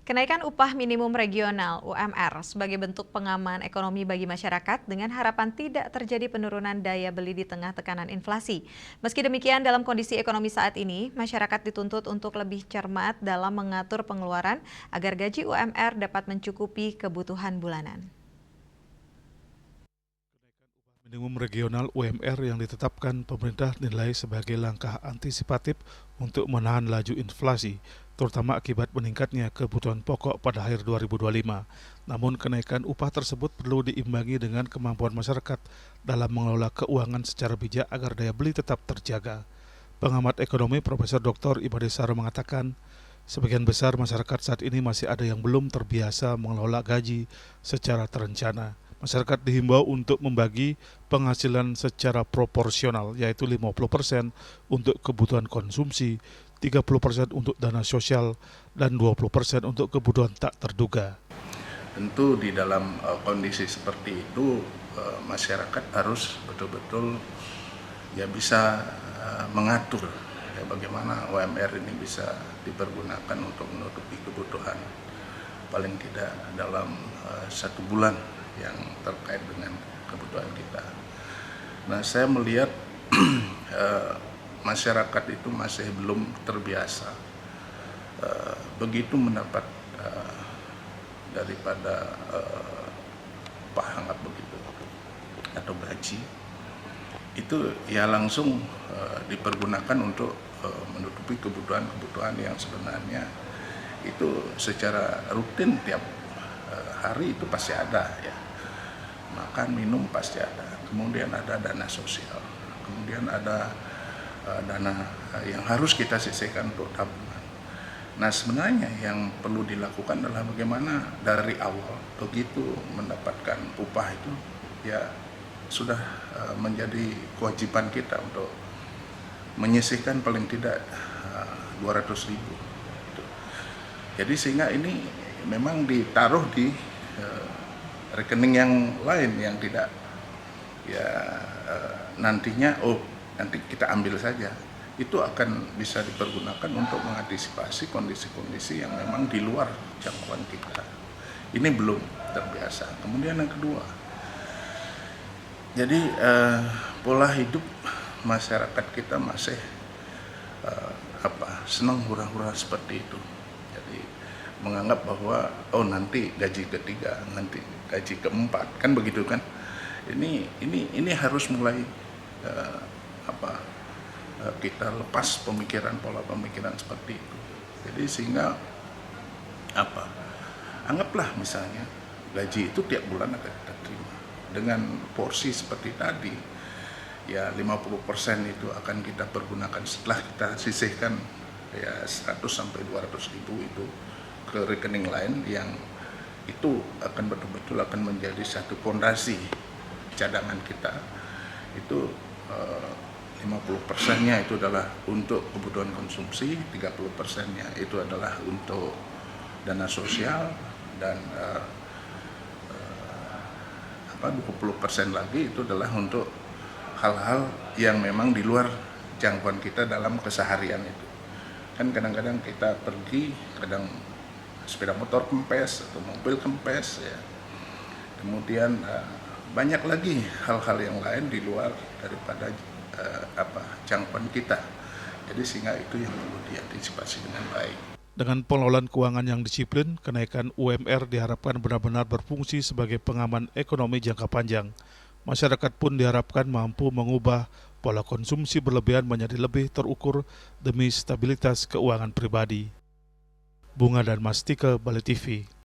Kenaikan upah minimum regional (UMR) sebagai bentuk pengaman ekonomi bagi masyarakat dengan harapan tidak terjadi penurunan daya beli di tengah tekanan inflasi. Meski demikian, dalam kondisi ekonomi saat ini, masyarakat dituntut untuk lebih cermat dalam mengatur pengeluaran agar gaji UMR dapat mencukupi kebutuhan bulanan. Minimum regional UMR yang ditetapkan pemerintah dinilai sebagai langkah antisipatif untuk menahan laju inflasi, terutama akibat meningkatnya kebutuhan pokok pada akhir 2025. Namun kenaikan upah tersebut perlu diimbangi dengan kemampuan masyarakat dalam mengelola keuangan secara bijak agar daya beli tetap terjaga. Pengamat ekonomi Profesor Dr. Ibade Saro mengatakan, sebagian besar masyarakat saat ini masih ada yang belum terbiasa mengelola gaji secara terencana. Masyarakat dihimbau untuk membagi penghasilan secara proporsional, yaitu 50% untuk kebutuhan konsumsi, 30% untuk dana sosial, dan 20% untuk kebutuhan tak terduga. Tentu di dalam kondisi seperti itu, masyarakat harus betul-betul bisa mengatur bagaimana UMR ini bisa dipergunakan untuk menutupi kebutuhan paling tidak dalam 1 bulan yang terkait dengan kebutuhan kita. Nah, saya melihat masyarakat itu masih belum terbiasa begitu mendapat daripada upah hangat begitu atau gaji itu ya langsung dipergunakan untuk menutupi kebutuhan-kebutuhan yang sebenarnya itu secara rutin tiap hari itu pasti ada ya. Makan, minum pasti ada, kemudian ada dana sosial, kemudian ada dana yang harus kita sisihkan untuk tabungan. Nah, sebenarnya yang perlu dilakukan adalah bagaimana dari awal begitu mendapatkan upah itu ya sudah menjadi kewajiban kita untuk menyisihkan paling tidak 200.000. Jadi sehingga ini memang ditaruh di rekening yang lain yang tidak nantinya nanti kita ambil saja, itu akan bisa dipergunakan untuk mengantisipasi kondisi-kondisi yang memang di luar jangkauan kita. Ini belum terbiasa. Kemudian yang kedua, jadi pola hidup masyarakat kita masih senang hura-hura seperti itu. Jadi menganggap bahwa nanti gaji ketiga, nanti gaji keempat, kan begitu kan? Ini harus mulai kita lepas pola pemikiran seperti itu. Jadi sehingga anggaplah misalnya gaji itu tiap bulan akan kita terima dengan porsi seperti tadi. Ya 50% itu akan kita pergunakan setelah kita sisihkan ya 100 sampai 200.000 itu ke rekening lain yang itu akan betul-betul akan menjadi satu fondasi cadangan kita. Itu 50%-nya itu adalah untuk kebutuhan konsumsi, 30%-nya itu adalah untuk dana sosial, dan 20% lagi itu adalah untuk hal-hal yang memang di luar jangkauan kita dalam keseharian itu. Kan kadang-kadang kita pergi, kadang sepeda motor kempes atau mobil kempes ya. Kemudian banyak lagi hal-hal yang lain di luar daripada jangkauan kita. Jadi sehingga itu yang perlu diantisipasi dengan baik. Dengan pengelolaan keuangan yang disiplin, kenaikan UMR diharapkan benar-benar berfungsi sebagai pengaman ekonomi jangka panjang. Masyarakat pun diharapkan mampu mengubah pola konsumsi berlebihan menjadi lebih terukur demi stabilitas keuangan pribadi. Bunga dan Mastika, Bali TV.